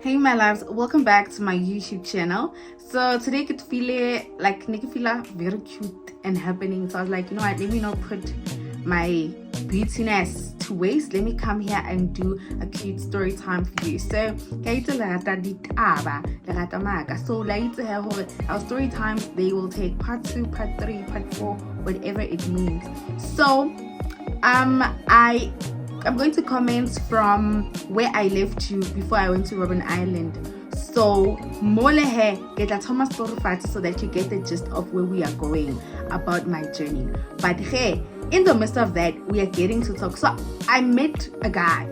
Hey my loves, welcome back to my YouTube channel. So today could feel like Nikifila very cute and happening. So I was like, you know what, let me not put my beautiness to waste. Let me come here and do a cute story time for you. So our story times, they will take part 2, part 3, part 4, whatever it means. So I'm going to comment from where I left you before I went to Robben Island. So molehe get a Thomas story so that you get the gist of where we are going about my journey. But hey, in the midst of that, we are getting to talk. So I met a guy.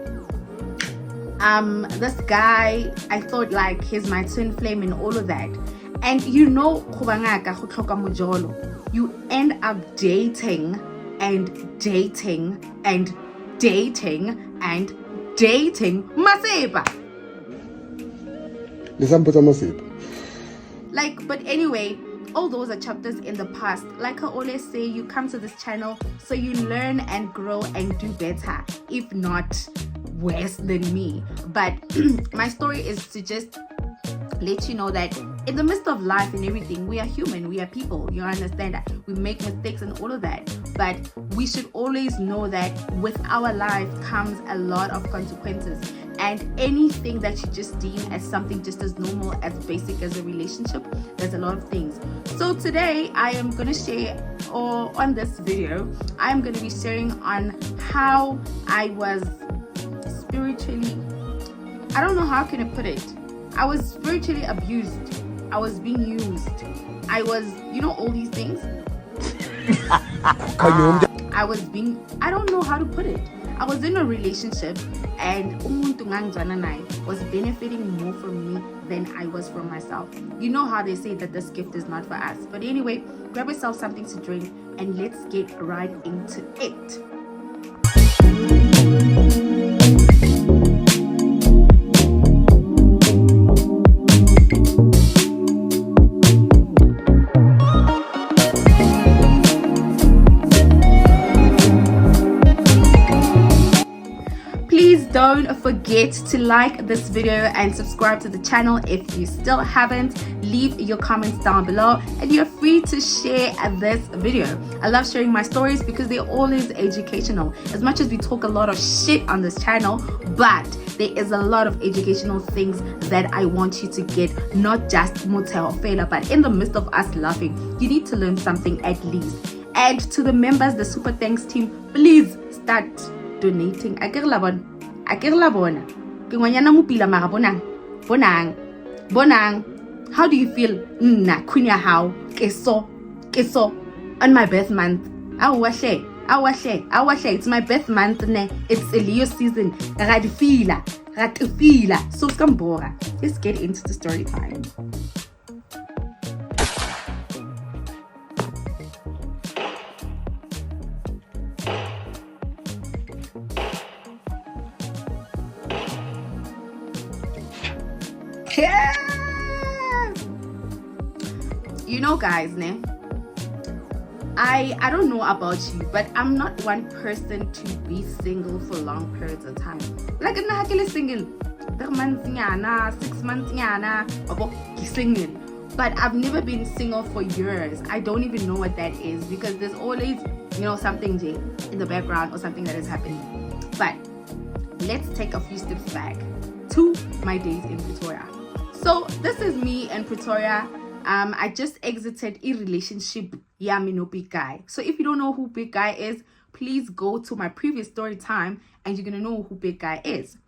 This guy, I thought like he's my twin flame and all of that. And you know, you end up dating and dating and dating and dating Maseba. Like, but anyway, all those are chapters in the past. Like I always say, you come to this channel so you learn and grow and do better, if not worse than me. But my story is to just let you know that in the midst of life and everything, we are human, we are people. You understand that we make mistakes and all of that, but we should always know that with our life comes a lot of consequences, and anything that you just deem as something just as normal, as basic as a relationship, there's a lot of things. So today I am going to share, or on this video I'm going to be sharing on how I was spiritually, I don't know how can I put it, I was spiritually abused. I was being used. I was, you know, all these things. I was being, I don't know how to put it. I was in a relationship and umuntu ngangizwana was benefiting more from me than I was from myself. You know how they say that this gift is not for us. But anyway, grab yourself something to drink and let's get right into it. Don't forget to like this video and subscribe to the channel if you still haven't. Leave your comments down below and you're free to share this video. I love sharing my stories because they're always educational. As much as we talk a lot of shit on this channel, but there is a lot of educational things that I want you to get, not just motel failure, but in the midst of us laughing, you need to learn something at least. And to the members, the super thanks team, please start donating. I get love bona ke ngwanyana mopila mara bonang how do you feel nna queen ya hao ke so on my birth month awahle it's my birth month ne, it's a Leo season ra fila so skambora. Let's get into the story time. Yeah. You know guys, ne, I don't know about you, but I'm not one person to be single for long periods of time. Like I'm not single 3 months, 6 months, single. But I've never been single for years. I don't even know what that is, because there's always, you know, something in the background or something that is happening. But let's take a few steps back to my days in Pretoria. So this is me in Pretoria. I just exited a relationship. Yeah, me no big guy. So if you don't know who big guy is, please go to my previous story time and you're gonna know who big guy is.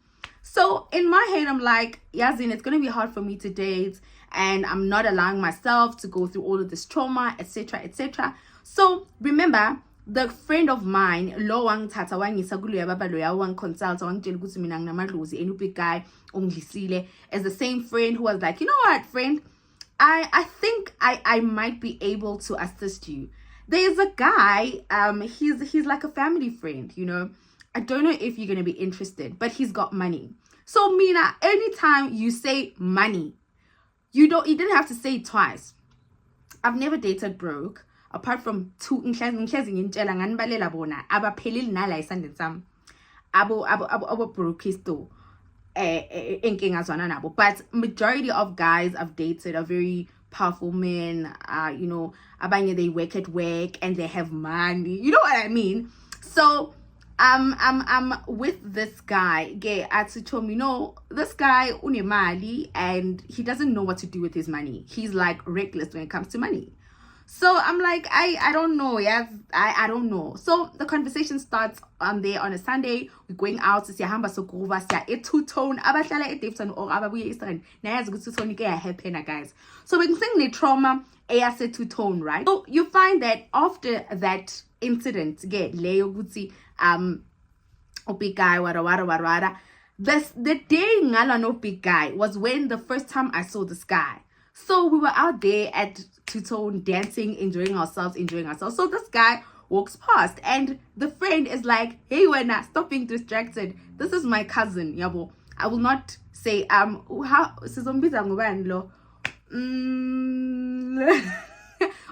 So in my head, I'm like, Yazin, it's gonna be hard for me to date, and I'm not allowing myself to go through all of this trauma, etc., etc. So remember, the friend of mine, lo wang tata wangisa kuluya baba loya wang consult wangitshela ukuthi mina nginamadlozi and ubig guy onglisile, is the same friend who was like, you know what, friend, I think I might be able to assist you. There's a guy, he's like a family friend, you know. I don't know if you're gonna be interested, but he's got money. So Mina, anytime you say money, you didn't have to say it twice. I've never dated broke. Apart from two ngitshela nganibalela bona abaphelile nala isandleni sami abo brokisto inkinga azwana nabo. But majority of guys I've dated are very powerful men. You know, abanye they work at work and they have money. You know what I mean? So I'm with this guy. Ati told me, no, this guy unemali and he doesn't know what to do with his money. He's like reckless when it comes to money. So I'm like, I don't know. Yes, I don't know. So the conversation starts there on a Sunday. We're going out to siyahamba sokuva siya e-two-tone abahlala e-Daveyton or ababuye e-Eastern. Nayazi ukuthi two-tone ke yahappena guys. So we're saying the trauma eyase two-tone, right? So you find that after that incident, leyo ukuthi big guy wada. The day ngala no big guy was when the first time I saw this guy. So we were out there at two-tone dancing, enjoying ourselves. So this guy walks past and the friend is like, hey Wena, stop being distracted. This is my cousin, yabo. I will not say how sizombiza ngubani lo.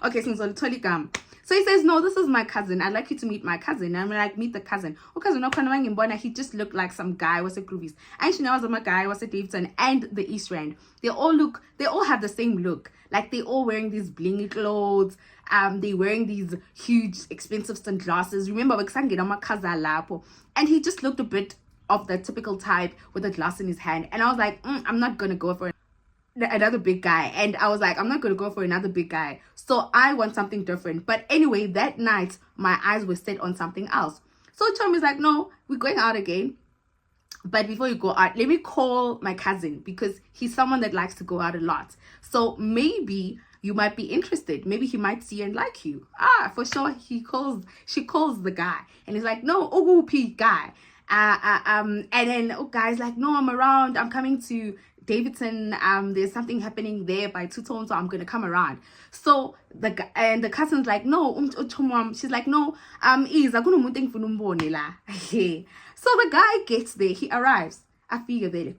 Okay, so he says, no, this is my cousin. I'd like you to meet my cousin. And I'm like, meet the cousin. He just looked like some guy was a Groovies. And she knows my guy was a Daveyton and the East Rand. They all have the same look. Like they all wearing these blingy clothes. They wearing these huge expensive sunglasses. Remember, and he just looked a bit of the typical type with a glass in his hand. And I was like, I'm not gonna go for another big guy. And I was like, I'm not gonna go for another big guy. So I want something different. But anyway, that night my eyes were set on something else. So Chomi's like, no, we're going out again. But before you go out, let me call my cousin because he's someone that likes to go out a lot. So maybe you might be interested. Maybe he might see and like you. For sure. She calls the guy and he's like, no, OOP guy. And then guy's like, no, I'm around. I'm coming to Daveyton. There's something happening there by two-tone, so I'm gonna come around. So the cousin's like, no, she's like, no, so the guy gets there, he arrives. I figure there,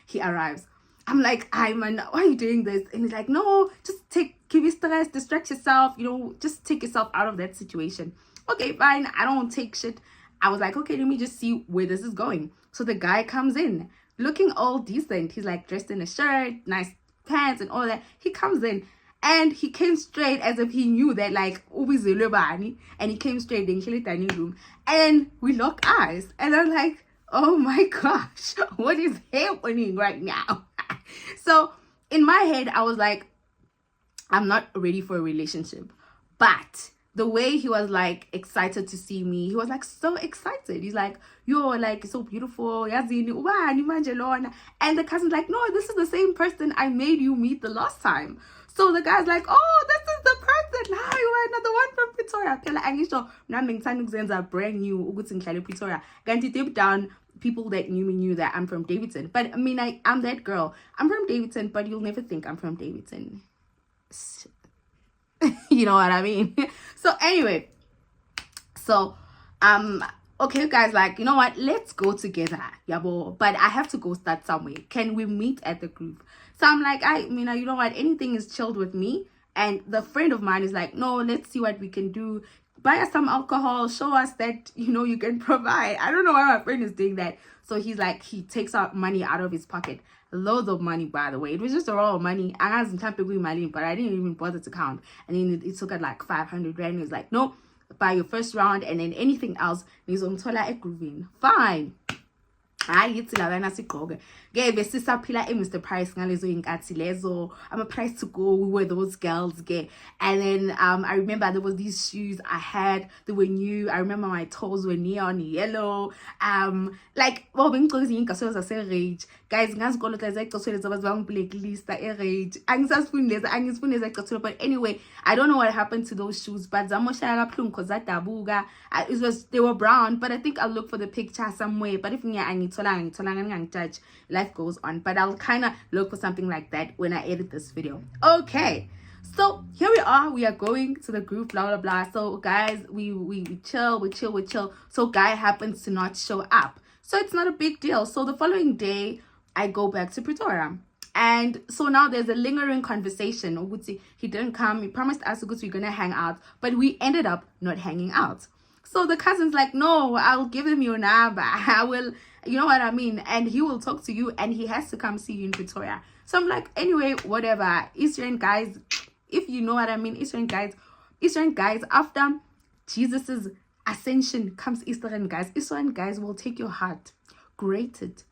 he arrives. I'm like, man, why are you doing this? And he's like, no, just give you stress, distract yourself, just take yourself out of that situation. Okay, fine, I don't take shit. I was like, okay, let me just see where this is going. So the guy comes in, looking all decent. He's like dressed in a shirt, nice pants and all that. He comes in and he came straight as if he knew that like, and he came straight in the dining room and we lock eyes. And I'm like, oh my gosh, what is happening right now? So in my head, I was like, I'm not ready for a relationship. But the way he was like excited to see me, he was like so excited. He's like, you're like so beautiful. And the cousin's like, no, this is the same person I made you meet the last time. So the guy's like, oh, this is the person. Hi, you are another one from Pretoria. Brand new Pretoria. Ganti deep down, people that knew me knew that I'm from Daveyton. But I mean, I'm that girl. I'm from Daveyton, but you'll never think I'm from Daveyton. You know what I mean? So anyway, okay, guys, like, you know what, let's go together, yabo, but I have to go start somewhere. Can we meet at the group? So I'm like, you know what, anything is chilled with me. And the friend of mine is like, no, let's see what we can do. Buy us some alcohol, show us that you can provide. I don't know why my friend is doing that. So he's like, he takes out money out of his pocket. Loads of money, by the way. It was just a roll of money. I wasn't tapping money, but I didn't even bother to count. And then it took at like 500 rand. He was like, no, buy your first round and then anything else. Fine. Hayi yithi labana sigqoke ke besisaphila Mr Price ngalezo inkathi lezo ama price to go. We were those girls ke. And then I remember there was these shoes I had, they were new. I remember my toes were neon yellow. Like bengicokisa inkaso zase-Rage guys, ngazikolo ezayicothelwe zabazibanga blacklist e-Rage angisifuni ezayicothelwe. But anyway, I don't know what happened to those shoes, but zamoshaya kabuhlungu because zadabuka. They were brown, but I think I'll look for the picture somewhere. But if life goes on. But I'll kind of look for something like that when I edit this video. Okay, so here we are going to the group, blah blah blah. So guys, we chill. So guy happens to not show up, so it's not a big deal. So the following day I go back to Pretoria. And so now there's a lingering conversation. He didn't come. He promised us we're gonna hang out, but we ended up not hanging out. So the cousin's like, no, I'll give him your number. I will, you know what I mean? And he will talk to you and he has to come see you in Pretoria. So I'm like, anyway, whatever. Eastern guys, if you know what I mean, Eastern guys, after Jesus's ascension comes Eastern guys. Eastern guys will take your heart, grate it,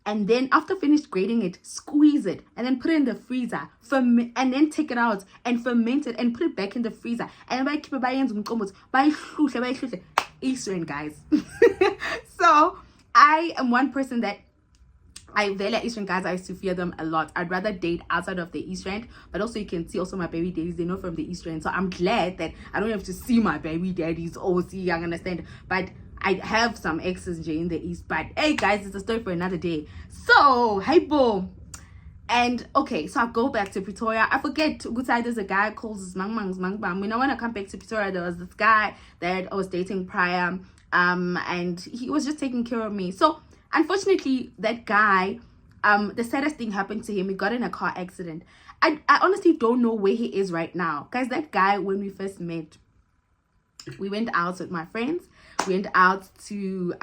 and then after finished grating it, squeeze it and then put it in the freezer, and then take it out and ferment it and put it back in the freezer. And by keep it Eastern guys. So I am one person that I value Eastern guys. I used to fear them a lot. I'd rather date outside of the East End, but also you can see also my baby daddies, they know from the East End. So I'm glad that I don't have to see my baby daddies or see, I understand. But I have some exes in the East. But hey guys, it's a story for another day. So hey boom. And okay, so I go back to Pretoria. I forget there's a guy called Zmang. When I want to come back to Pretoria, there was this guy that I was dating prior, and he was just taking care of me. So unfortunately, that guy, the saddest thing happened to him. He got in a car accident. I honestly don't know where he is right now. Guys, that guy, when we first met, we went out with my friends. We went out to,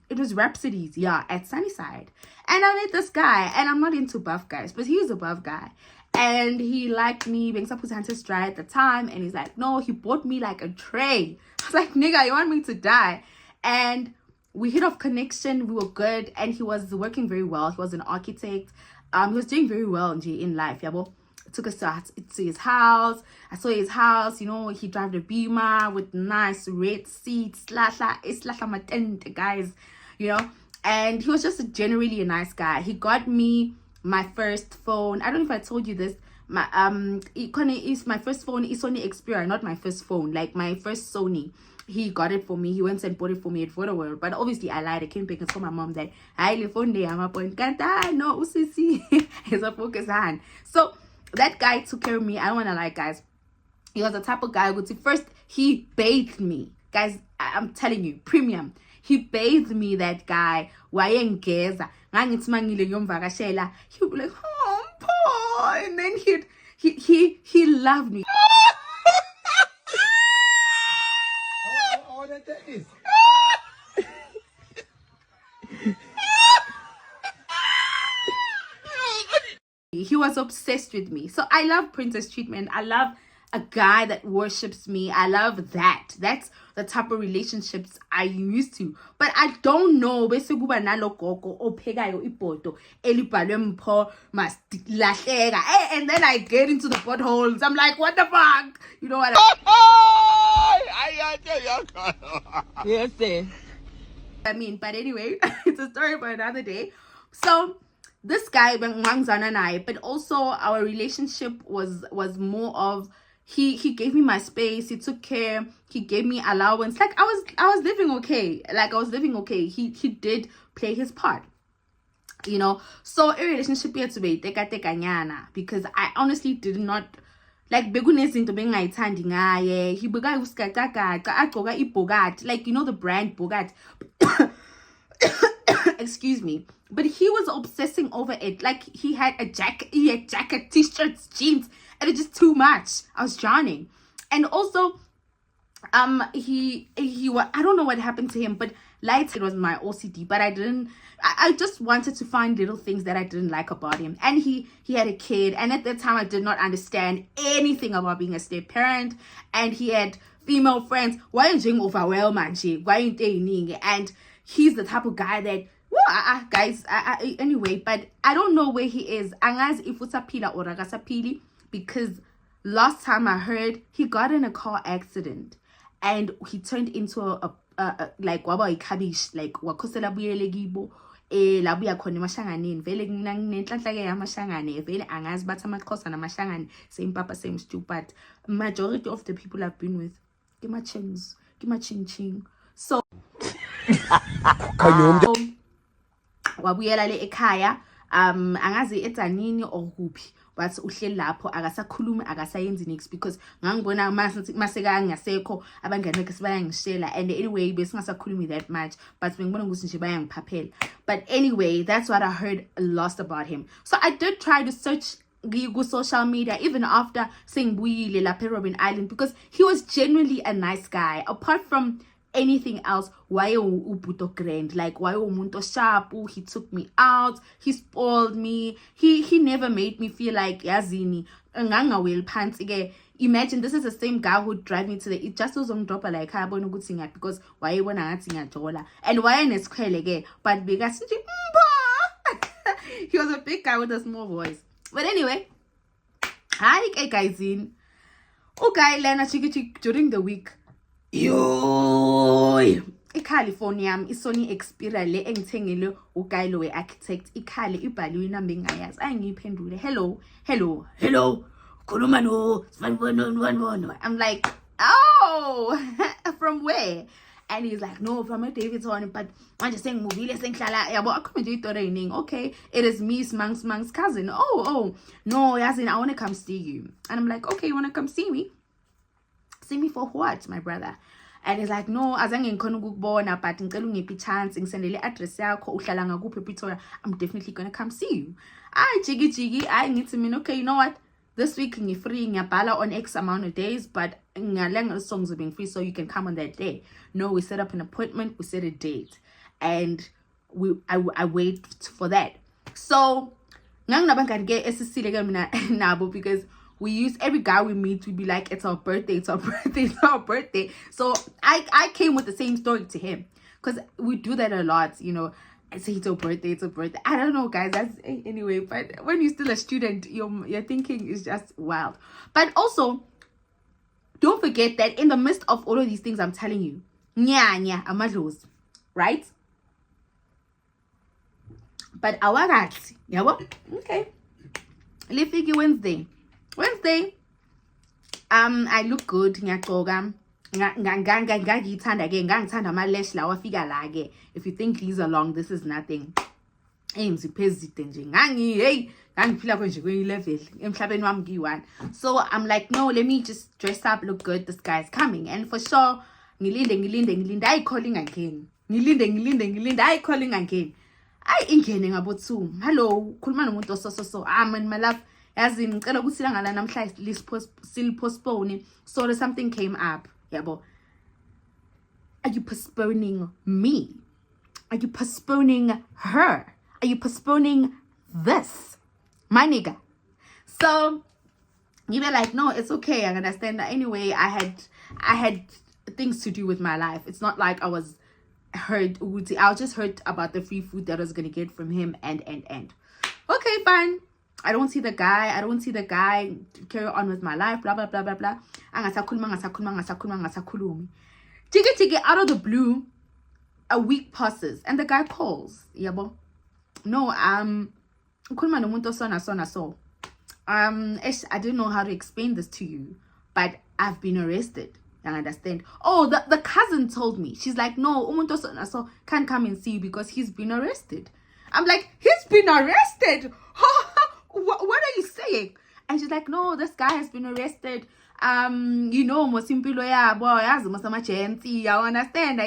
it was Rhapsodies, yeah, at Sunnyside. And I met this guy, and I'm not into buff guys, but he was a buff guy. And he liked me, being Saputantis dry at the time. And he's like, no, he bought me like a tray. I was like, nigga, you want me to die? And we hit off connection. We were good, and he was working very well. He was an architect. He was doing very well in life. Yabo took us to his house. I saw his house. You know, he drove a Beamer with nice red seats. It's like a tent, guys. You know, and he was just generally a nice guy. He got me my first phone. I don't know if I told you this. My my first phone is Sony Xperia, not my first phone. Like my first Sony. He got it for me. He went and bought it for me at Photoworld. But obviously, I lied. I came back and told my mom that I phone day. I'm a point. No, usisi. It's a focus hand. So that guy took care of me. I don't want to lie, guys. He was the type of guy who would say, first, he bathed me. Guys, I'm telling you, premium. He bathed me, that guy. Wayengeza. He would be like, oh, Paul. And then he loved me. He was obsessed with me. So I love princess treatment. I love a guy that worships me. I love that. That's the type of relationships I used to. But I don't know. And then I get into the potholes. I'm like, what the fuck? You know what I mean? But anyway, it's a story for another day. So this guy, but also our relationship was more of he gave me my space, he took care, he gave me allowance. Like I was living okay. He did play his part, you know. So a relationship here to be because I honestly did not like bekunezinto bengayithandi ngaye. He beka uskatagata agqoka iBugatti, like you know the brand Bugatti. Excuse me, but he was obsessing over it. Like he had jacket, t-shirts, jeans, and it's just too much. I was drowning. And also he was, I don't know what happened to him, but it was my OCD, but I just wanted to find little things that I didn't like about him. And he had a kid, and at that time I did not understand anything about being a step parent, and he had female friends. Why are you overwhelmed, man? And he's the type of guy that guys, anyway, but I don't know where he is. Angazi if usaphila or akasaphili, because last time I heard he got in a car accident and he turned into a like waba ikhabish, like wakhosela buyele kibo labuya khona emashanganeni vele kunenhlanhla ke yamashangane vele angazi bathi amaXhosa namashangane same papa same stew, but majority of the people I've been with kimaching. So wabuyela le ekhaya angazi eTzanini or kuphi, but uhleli lapho akasakhulumi akasayenzi next because ngangibona maseka ngasekho abangane bakhe sibayangishela, and anyway besingasakhulumi that much, but bengibona ukuthi nje bayangiphaphela. But anyway, that's what I heard lost about him. So I did try to search social media even after saying buyile lapha eRobben Island, because he was genuinely a nice guy. Apart from anything else, why ubuto grand? Like why umuntu sharp? He took me out, he spoiled me, he never made me feel like yazini nganga will pants again. Imagine this is the same guy who drive me to the it just was on drop like because why wanna ngatinga and why in his again but because he was a big guy with a small voice. But anyway, hi guys in okay Lena Chiki during the week. Yo eCalifornia isoni Xperia le engithengele uGaylo we-architect ikhali ibhaliwe inamba engayazi ayingiphendule hello khuluma no I'm like oh from where? And he's like no from a Davidson but I'm just saying movile sengihlala yabo akhombe itori ening. Okay, it is me Smang's cousin. Oh no yazini I want to come see you. And I'm like okay, you want to come see me? See me for what, my brother? And he's like no azange ngikhona ukukubona but ngicela ungiphi chance ngisendele address yakho uhlala ngakuphi ePretoria. I'm definitely going to come see you. Jiggy I need to mean okay, you know what, this week you're free ngiyabhala on X amount of days but ngalenga songs are being free so you can come on that day. No, we set up an appointment, we set a date and I wait for that. So nganginabantu ke esisile ke mina nabo because we use every guy we meet, we'd be like, it's our birthday. So I came with the same story to him because we do that a lot, you know. I say it's a birthday. I don't know, guys. That's anyway. But when you're still a student, your thinking is just wild. But also, don't forget that in the midst of all of these things I'm telling you, amadlos, right? But awagati, yabo, okay. Lefiki Wednesday, I look good. Ngiyagqoka ngangithanda ke ngangithanda ama lash lawa afika la ke. If you think these are long, this is nothing. Ngizipezide nje ngangiphila konje kwenye level emhlabeni wami ngiyi1. So I'm like no, let me just dress up, look good, this guy's coming. And for sure ngilinde I calling again. Ngilinde I calling again. I ingene ngabo 2. Hello, khuluma nomuntu so man my love. As in ngicela ukuthi langala namhla still postpone. Sorry, something came up. Yabo. Are you postponing me? Are you postponing her? Are you postponing this? My nigga. So you were like, no, it's okay. I understand that. Anyway, I had things to do with my life. It's not like I was hurt. I was just hurt about the free food that I was gonna get from him and. Okay, fine. I don't see the guy to carry on with my life, blah blah blah blah blah. Angasakhuluma. Tiki out of the blue, a week passes and the guy calls. Yabo. No, ukhuluma nomuntu so. I don't know how to explain this to you, but I've been arrested. I understand. Oh, the cousin told me. She's like, no, umuntu so can't come and see you because he's been arrested. I'm like, he's been arrested? What are you saying? And she's like, no, this guy has been arrested. You know, mosimpilo yabo yazi masamajensi. I understand.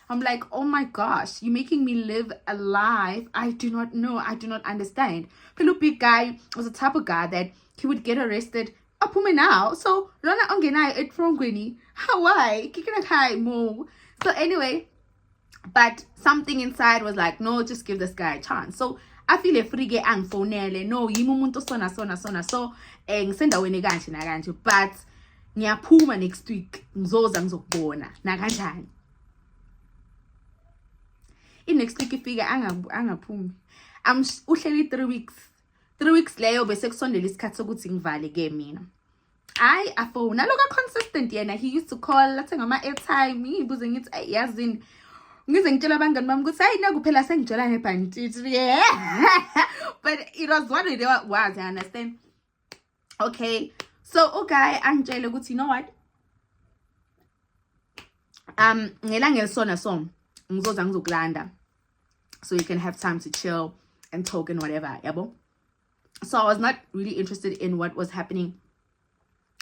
I'm like, oh my gosh, you're making me live a life I do not know. I do not understand. Hello, big guy was the type of guy that he would get arrested. Apume now. So Rona ongenai it from Gwini. Hawaii. Kikinakai mo. So anyway, but something inside was like, no, just give this guy a chance. So I feel a free get and phone no yimumuntu sona so ngisendaweni kanje nakanje but ngiyaphuma next week ngizoza ngizokubona nakanjani next week ifika angaphumi uhleli 3 weeks leyo bese kusondela isikhathi sokuthi ngivale ke mina afona loka consistent yena. He used to call athenga ama airtime ngibuze ngithi yazini ngize ngitshela abangani bami ukuthi hayi nakuphela sengitshela nebhantitri. Yeah. But it was what it was, I understand. Okay, so okay, angitshele ukuthi you know what, ngelanga elisona so ngizoza ngizokulanda so you can have time to chill and talk and whatever, yabo. So I was not really interested in what was happening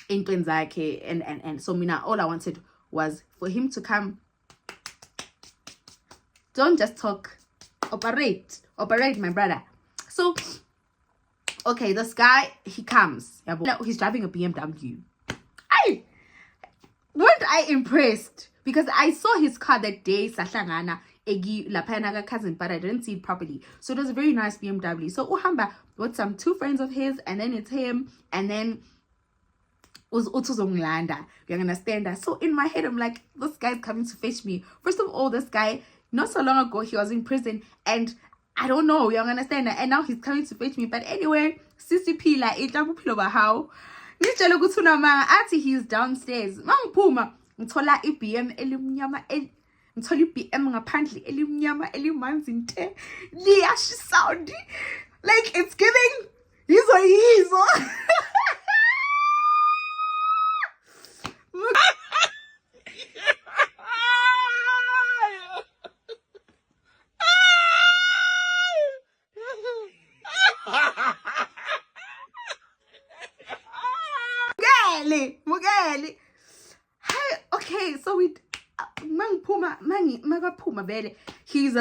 in Twenzake and so mina all I wanted was for him to come. Don't just talk, operate my brother. So okay, this guy, he comes, yabo. He's driving a BMW. Weren't I impressed? because I saw his car that day, Sahlangana, Egi Lapanaga cousin, but I didn't see it properly. So it was a very nice BMW. So Uhamba with some 2 friends of his, and then it's him, and then was Utuzonglanda. You understand that? So in my head, I'm like, this guy's coming to fetch me. First of all, this guy, not so long ago, he was in prison, and I don't know, you understand that? And now he's coming to fetch me. But anyway, CCP like how he's downstairs. Mangpuma, ngithola iBM elimnyama ngithola iBM ngaphandle elimnyama elimanzi nte liyashisa like it's giving yizo Mugeli. Hey, okay, so we Magaphuma vele. He's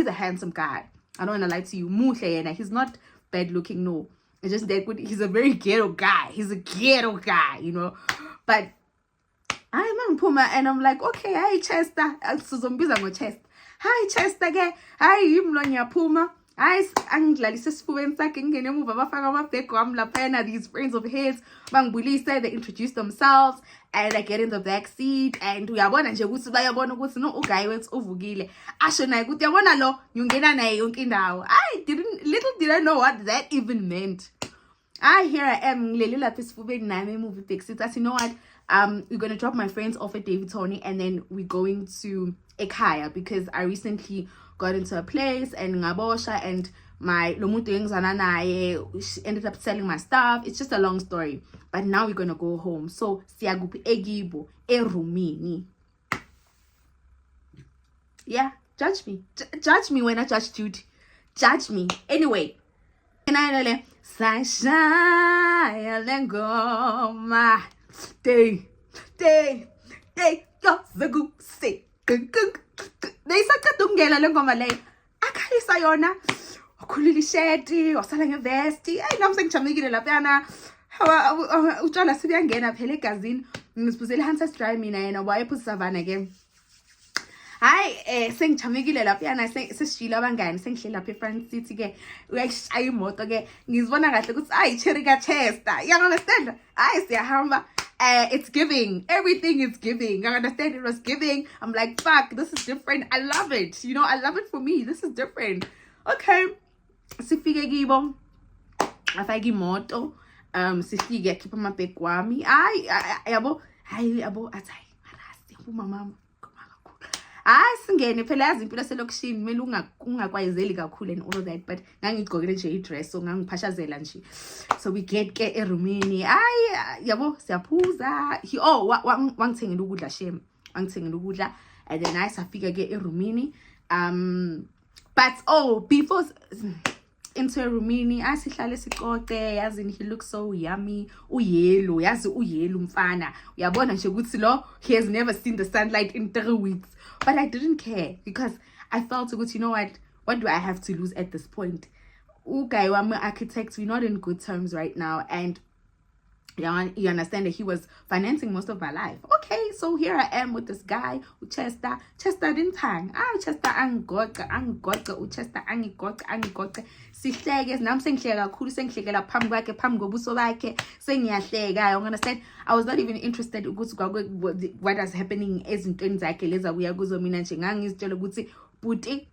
a handsome guy. I don't wanna lie to you. He's not bad looking, no. It's just that he's a very ghetto guy. He's a ghetto guy, you know. But I'm Puma, and I'm like, okay, hi Chester. Chester. Hi Chester ke. Hi Imlonya Puma. Hi, angidlalisa esifubeni sakhe ngene emuva bafaka amabhegi wami laphana. These friends of his bangibulise, they introduce themselves, and I get in the back seat, and uyabona nje ukuthi bayabona ukuthi no uguy wethu uvukile asho naye ukuthi yabona lo ngingena naye yonke indawo. Little did I know what that even meant. Here I am ngilele lapha esifubeni nami movie back seat. I said, you know what, we're gonna drop my friends off at David Tony, and then we're going to Ekaya because I recently got into a place and ngabosha, and my lomuntu engizana naye ended up selling my stuff. It's just a long story, but now we're gonna go home. So siyaguphi egibo erumini. Yeah, judge me when I judge Judy. Judge me anyway. Sashaya lengoma day yo zagu say nayisaqedungela lengoma leyo akhalisa yona ukhulula isheti wasala ngevesti. Hey, nami sengijamekile laphana utshwala sibuyangena phela egazini. Ngisibuzele Hansas Dry mina yena wayephuza savana ke. Hayi sengijamekile laphana sesishila abangani sengihleli lapha eFront City ke uyayishaya imoto ke ngizibona kahle ukuthi ayi cherry ka Chester. You understand? Hayi siyahamba. It's giving. Everything is giving. I understand it was giving. I'm like, fuck, this is different. I love it. You know, I love it for me. This is different. Okay. Sifike kibo. Afake imoto. Sihlike akhipha amabhegi wami. Yabo athi arasi umama. Singene phela yazi impilo selokishini kumele ungakwayezeli kakhulu and all of that, but ngangigqokile nje idress so ngangiphashazela nje. So we get ke erumini. Yabo siyaphuza. Wangithengela ukudla shem. Wangithengela ukudla, and then safika ke erumini. But before into erumini sihlale siqoqe, yazi he looks so yummy. Uyellow, yazi uyellow mfana. Uyabona nje ukuthi lo he has never seen the sunlight in 3 weeks. But I didn't care because I felt good. You know what do I have to lose at this point? Uguy wami architect, we're not in good terms right now, and you understand that he was financing most of my life. Okay, so here I am with this guy, Chester didn't hang. Chester angigoqa Chester angigoqa sihleke nami sengihleka kakhulu, sengihlekela phambi kwakhe, phambi kobuso bakhe, sengiyahleka. You understand? I was not even interested ukuthi what was happening ezintweni zakhe leza kuya kuzo. Mina nje ngangizitshela ukuthi buti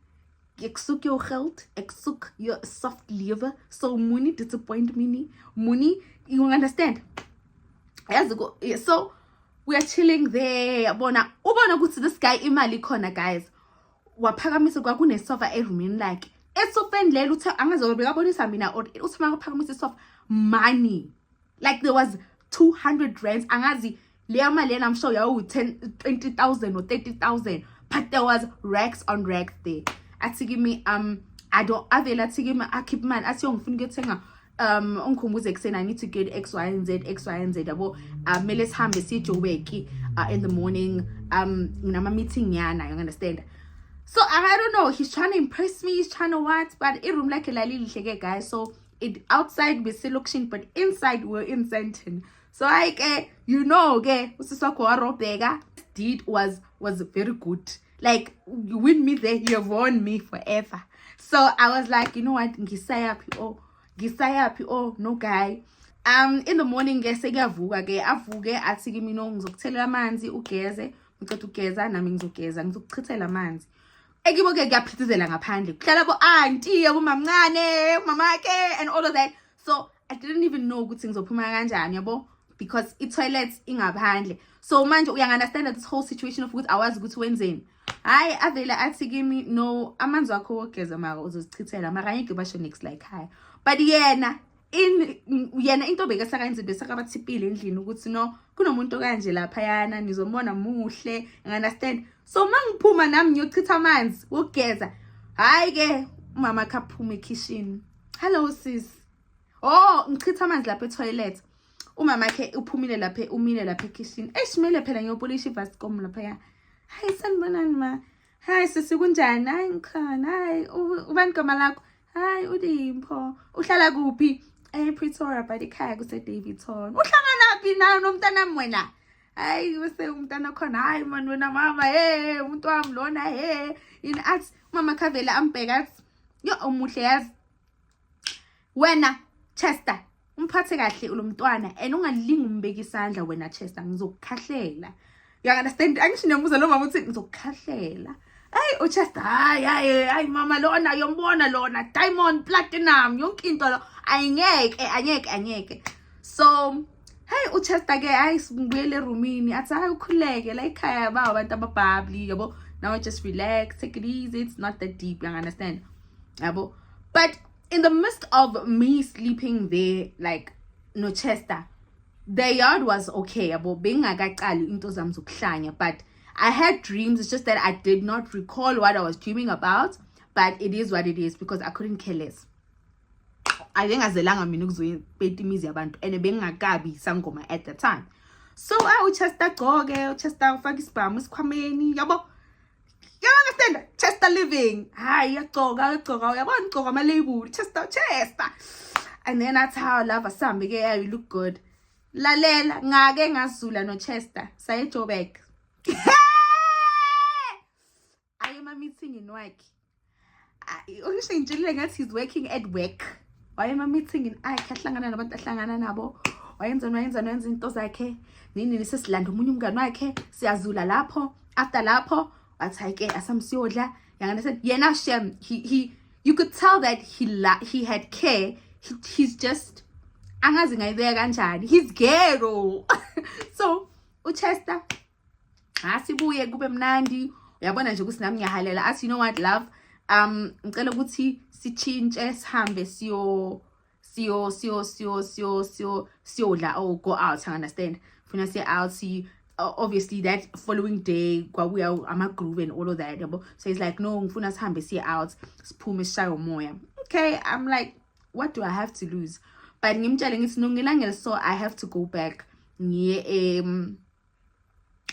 eksuk your geld, eksuk your soft liver, so money disappoint me. Money, you understand? So we are chilling there. Ubona ukuthi this guy imali khona, guys. Waphakamisa kwakune sofa erumini like esofeni lelo uthe angazobe bekabonisa mina or uthi makaphakamisa isofa money. Like there was 200 rands. Angazi leya mali I'm sure yawu 20,000 or 30,000, but there was racks on racks there. Athi kimi I don't avela athi kimi akhipha imali athi ngifuna ukuthenga ungikhumbuze ekseni I need to get X Y and Z yabo. Mele sihambe siye Joburg in the morning. Nginama meeting yana, you understand? So I don't know, he's trying to impress me, he's trying to what, but it room like lihle guys. So it outside we still looking, but inside we're in Sandton. So you know, usiswakho warobheka did was very good. Like, you win me there, you have won me forever. So I was like, you know what, ngisayaphi oh no guy. In the morning ke sekuyavuka avuke athi kimi no ngizokuthelela amanzi ugeze, ngicela ugeza nami ngizogeza ngizokuchithela amanzi. Ekibo ke kuyaphithizela ngaphandle kuhlala bo auntie umamncane umamakhe and all of that. So I didn't even know ukuthi ngizophuma kanjani yabo, because i-toilet ingaphandle. So manje uyangi-understand this whole situation of ukuthi awazi ukuthi wenzeni. Hayi avele athi kimi no amanzi wakho wogeza mara uzozichithela mara angeke basho next like high. But yena into bekasakayenza besakabathipile endlini ukuthi no kunomuntu kanje lapha yana nizombona muhle, understand. So mangiphuma nami ngiyochitha amanzi wogeza, hayi ke umama kaphuma ekitchen, hello sis, oh ngichitha amanzi lapha etoilet, umama ke umile lapha ekitchen, eshimele phela ngiyopolisha ivascom lapha ya, hayi sanibonani ma, hayi sisi kunjani, hayi ngikhona, hayi ubani igama lakho, hayi uDimpho, uhlala kuphi? Pretoria by the ekhaya kuse Davidton. Uhlanganaphi nayo nomntanami wena? Hayi bese umntana khona, hayi man wena mama, hey umuntu wami lona, hey yini athi mama khavela ambheka athi yo umuhle yazi wena Chester umphathe kahle lo mntwana and ungalilingi umbeka isandla wena Chester ngizokukhahlela. You understand? Angisho ngiyamuza lo mama uthi ngizokukhahlela. Hayi uChester hayi mama lona yombona lona diamond platinum yonke into lo anyeke. So hey uChester ke hayi sibuyele roomini athi hayi ukhuleke la ekhaya ba abantu ababhabli yabo, now just relax, take it easy, it's not that deep, you understand yabo. But in the midst of me sleeping there like no Chester, the yard was okay yabo, bengakaqali into zami zokuhlanya, but I had dreams. It's just that I did not recall what I was dreaming about, but it is what it is because I couldn't care less. I think azelanga mina ukuzoyipeta imizi yabantu and bengakabi sangoma at the time. So Chester gqoke, Chester ufaka isibhamu isikhwameni yabo. You understand? Chester living. Hayi yagqoka uyabona ugqoka ama label Chester. And then that's how I love asambe ke, you look good. Lalela ngake ngazula no Chester saye Joburg. I am a meeting in work. He's working at work. I am a meeting in kahlangana nabantu ahlangana nabo. Wayenza into zakhe. Nini nisesilanda umunye umngane wakhe. Siyazula lapho. After lapho wathi ke asamsiyodla. Yangana yena shem he you could tell that he had care. He's just angazi ngayibeka kanjani. He's ghetto. So uChester asibuye kube mnandi uyabona nje ukuthi nami ngiyahalela athi you know what love ngicela ukuthi sichintshe sihambe siyodla or go out, I understand funa siya out see obviously that following day kwabuya ama groove and all of that yabo. So he's like no ngifuna sihambe siya out siphume sishaye umoya. Okay, I'm like what do I have to lose? But ngimtshele ngithi no ngilangela, so I have to go back ngiye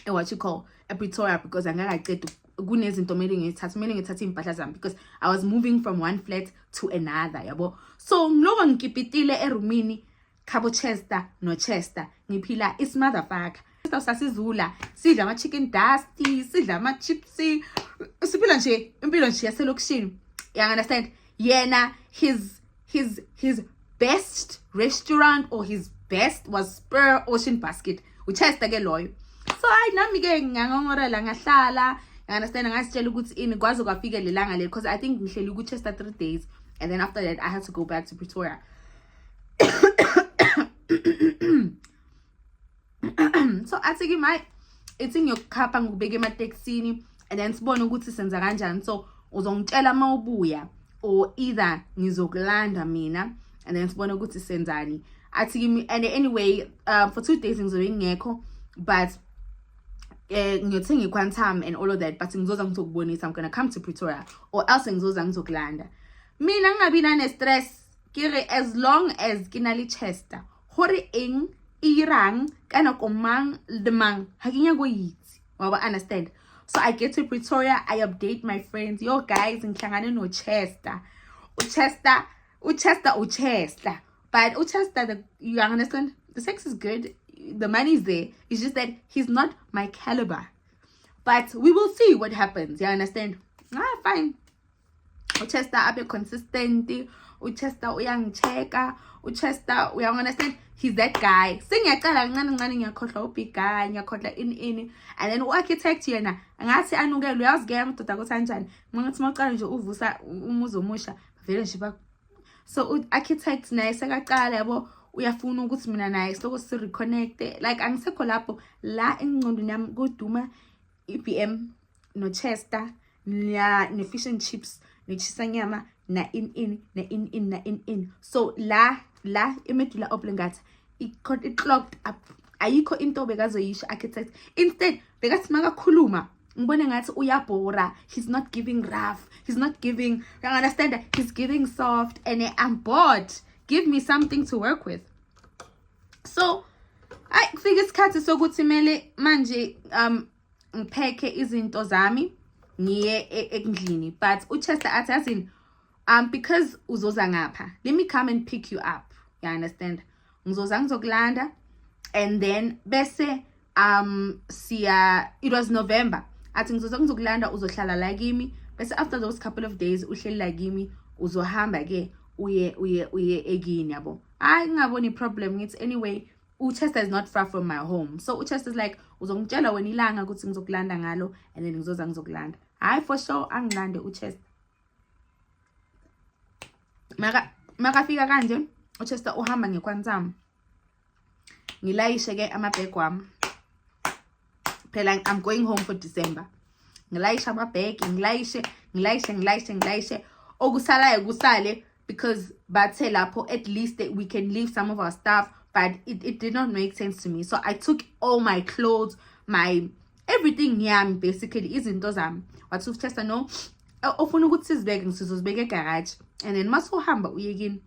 what you call a Pretoria because angakaqeda kunezinto mele ngithathe impahla zami because I was moving from one flat to another yabo. So ngiloko ngikipitile erumini khabo Chester no Chester ngiphila is motherfucker. Sasizula sidla ama chicken dusty, sidla ama chips, siphila nje impilo nje yaselokishini. You understand? Yena his best restaurant or his best was Spur Ocean Basket. uChester ke loyo. So nami ke ngangongorela ngahlala, you understand, ngasitshela ukuthi ini kwaze kwafika lelanga le because I think ngihleli uChester 3 days and then after that I had to go back to Pretoria. So athi kimi ithi ngiyokukhapha ngibeke emateksini and then sibone ukuthi senza kanjani. So uzongitshela mawubuya or either ngizokulanda mina and then sibone ukuthi senzani. Athi kimi and anyway for 2 days ngizobe ngekho but ngiyothenga iquantum and all of that, but ngizoza ngizokubonisa, I'm gonna come to Pretoria or else ngizoza ngizokulanda. Mina ngingabi nane stress kire as long as kinali Chester hore eng irang kana komang demang hakinya go yitsi waba understand. So I get to Pretoria, I update my friends, yo guys ngihlangane no Chester. Uchester. But Uchester, you understand, the sex is good, the money is there. It's just that he's not my caliber. but we will see what happens. You understand? Fine. Uchester abe consistent. Uchester uyangicheka. Uchester understand. He's that guy. Singiyaqala kancane ngiyakhohlwa ubig guy, ngiyakhohlwa ini. And then u-architect yena ngathi anukele uyazi-ke amadoda ukuthi kanjani. Ngathi maqala nje uvusa umuzi omusha vele nje so u-architect naye sekaqala yabo uyafuna ukuthi mina naye siloko si-reconnect. Like angisekho lapho la engqondweni yami kuduma i-BM no-Chester ne-fish and chips nechisa nyama na in. So la imedula oblongata it clogged up. Ayikho into bekazoyisho architect. Instead bekathi makakhuluma ngibone ngathi uyabhora. He's not giving rough, he's not giving, you understand that he's giving soft, and I'm bored. Give me something to work with. So I kufika isikhathi sokuthi mele manje ngipheke izinto zami ngiye endlini, but uChester athi asini because uzoza ngapha, let me come and pick you up. You understand? Ngizoza ngizokulanda, and then bese siya, it was November, athi ngizoza ngizokulanda uzohlala la kimi, bese after those couple of days uhleli la kimi uzohamba ke uye egini yabo. I ngaboni problem ngithi anyway uChester is not far from my home, so uChester is like uzongitshela wena ilanga ukuthi ngizokulanda ngalo, and then ngizoza ngizokulanda. Hayi for sure angilande uChester. Makafika kanje uChester uhamba ngekwanzama, ngilayishe ke amabhegi wami phela I'm going home for December. Ngilayishe amabhegi, ngilayishe okusalayo kusale, because bathe lapho at least we can leave some of our stuff, but it did not make sense to me. So I took all my clothes, my everything yami, basically izinto zami. Wathi uChester no ofuna ukuthi sizibeke ngisizozibeke egarage, and then masohamba uyekini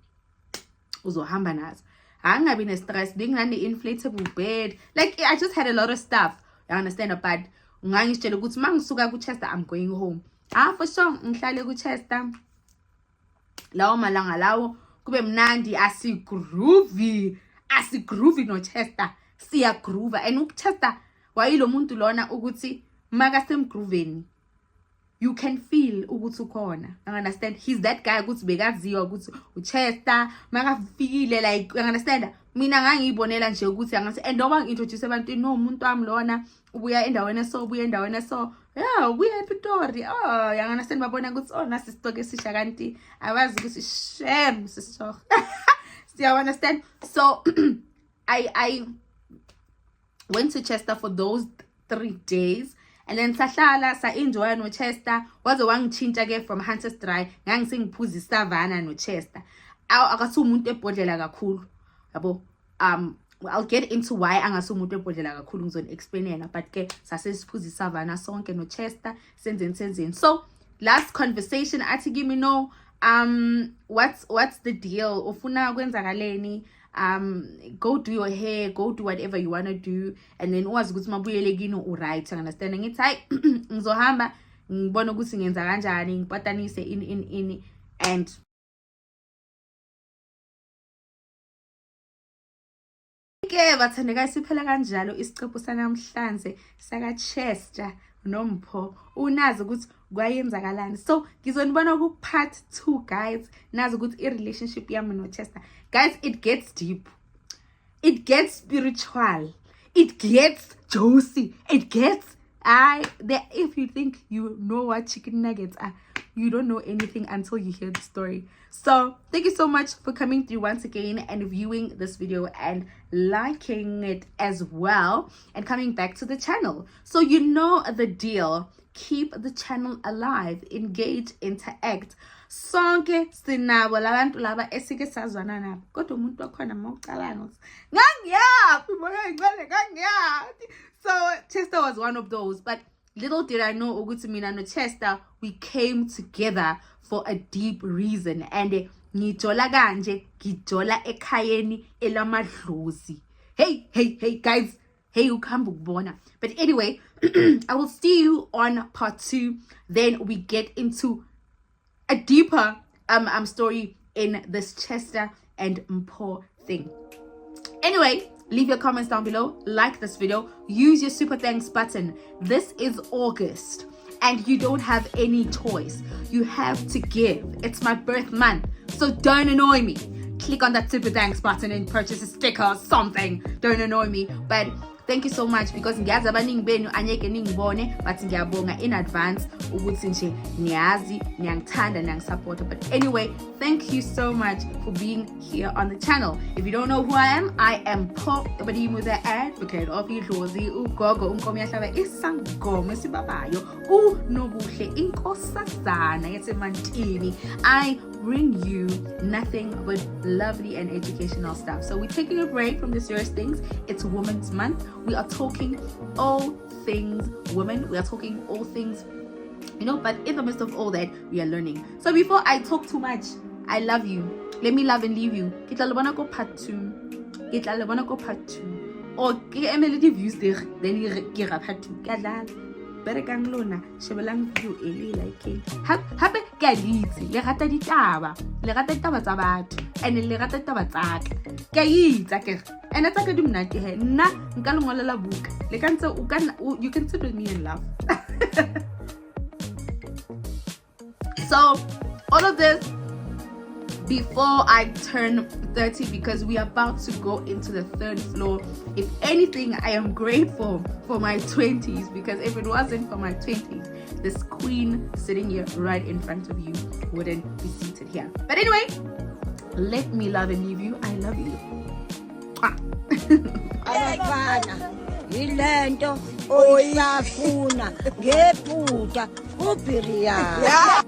uzohamba nazo. Angabi ne-stress, ngingane inflatable bed, like I just had a lot of stuff, you understand, but ngangitshela ukuthi mangisuka kuChester I'm going home. For sure ngihlale kuChester lawo malanga lawo kube mnandi, asigroovy noChester, siyagroova. And uChester wayilo muntu lona ukuthi makasemgrooveni you can feel ukuthi ukhona. You understand? He's that guy ukuthi bekaziwa ukuthi uChester makafikile, like you understand. Mina ngangiyibonela nje ukuthi angathi ndoba ngi-introduce abantu no umuntu wami lona ubuya endaweni so yeah ubuya ePitori. You understand, babona ukuthi nasi stock esisha kanti abazi ukuthi shame sister. So you understand? So I went to Chester for those 3 days, and then sahlala sa-enjoya noChester. Waze wangitshintsha ke from Hunters Dry ngangisengiphuza iSavannah noChester. Akasi umuntu ebhodlela kakhulu yabo. I'll get into why angasi umuntu ebhodlela kakhulu ngizoni explainela, but ke sasesiphuza iSavannah sonke noChester senzeni. So last conversation athi give me no what's the deal, ufuna kwenzakaleni, go do your hair, go do whatever you want to do, and then uwazi ukuthi mabuyele kini uright. Understand? Ngithi hayi ngizohamba ngibona ukuthi ngenza kanjani, ngipatanise in and ke bathandeka siphela kanjalo isiqephu sanamhlanje saka Chester noMpho. Unazi ukuthi kwayenzakalani. So ngizonibona ku part 2 guys. Nazi ukuthi i-relationship yami noChester guys, it gets deep, it gets spiritual, it gets juicy, it gets if you think you know what chicken nuggets are, you don't know anything until you hear the story. So thank you so much for coming through once again and viewing this video and liking it as well and coming back to the channel. So you know the deal. Keep the channel alive, engage, interact. Sonke sinabo labantu laba esike sazwana nabo, kodwa umuntu wakhona mawucalanga ngangiyaphi. So Chester was one of those, but little did I know ukuthi mina no Chester we came together for a deep reason, and ngijola kanje ngijola ekhayeni elamadlozi. Hey guys, hey ukhamba ukubona. But anyway, I will see you on part 2. Then we get into a deeper story in this Chester and Mpho thing. Anyway, leave your comments down below, like this video, use your super thanks button. This is August and you don't have any choice. You have to give. It's my birth month, so don't annoy me. Click on that super thanks button and purchase a sticker or something. Don't annoy me. But thank you so much, because ngiyazi abaningi benu anyeke ningibone, but ngiyabonga in advance ukuthi nje niyazi, niyangithanda, niyangisupport. But anyway, thank you so much for being here on the channel. If you don't know who I am Pop, the advocate of idlozi, ugogo, unkomi yahlaba isangoma esibabayo, unobuhle inkosazana yasemantini. I bring you nothing but lovely and educational stuff. So we're taking a break from the serious things. It's Women's Month. We are talking all things women. We are talking all things, but in the midst of all that, we are learning. So before I talk too much, I love you. Let me love and leave you. Kita lebana ko part 2. Or ke emeledi views there, then ke ra part 2. Kadala. Better kang lona, shebelang video ele like. Hape ke ditse, le rata ditaba tsa batho, and le rata taba tsa ka. Ke itsa ke. And that's like a dumnati he. Na nka le ngolela book. Le ka ntse you can sit with me and laugh. So, all of this before I turn 30, because we are about to go into the 3rd floor. If anything, I am grateful for my 20s, because if it wasn't for my 20s, this queen sitting here right in front of you wouldn't be seated here. But anyway, let me love and leave you. I love you. Abafana ilento oyafuna ngephutha ubhiriya